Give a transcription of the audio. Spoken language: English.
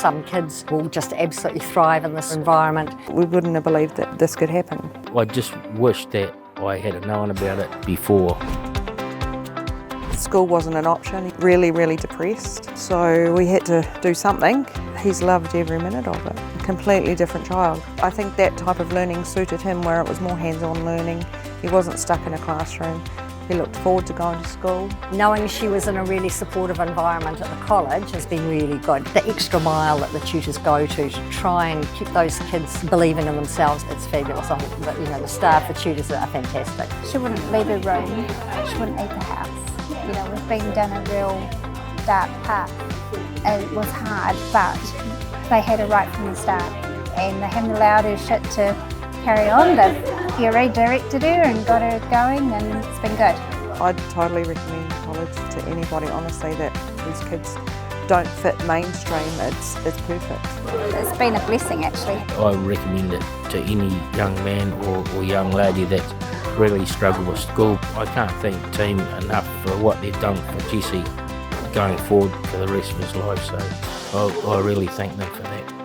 some kids will just absolutely thrive in this environment. We wouldn't have believed that this could happen. I just wish that I had known about it before. School wasn't an option, really depressed, so we had to do something. He's loved every minute of it. Completely different child. I think that type of learning suited him, where it was more hands-on learning. He wasn't stuck in a classroom. He looked forward to going to school. Knowing she was in a really supportive environment at the college has been really good. The extra mile that the tutors go to try and keep those kids believing in themselves, it's fabulous. The staff, the tutors are fantastic. She wouldn't leave her room, she wouldn't leave the house. We've been down a real dark path. It was hard, but they had her right from the start, and they haven't allowed her shit to carry on. They've redirected her and got her going, and it's been good. I'd totally recommend college to anybody, honestly, that these kids don't fit mainstream. It's perfect. It's been a blessing, actually. I recommend it to any young man or young lady that really struggle with school. I can't thank the team enough for what they've done for Jesse going forward for the rest of his life, so I really thank them for that.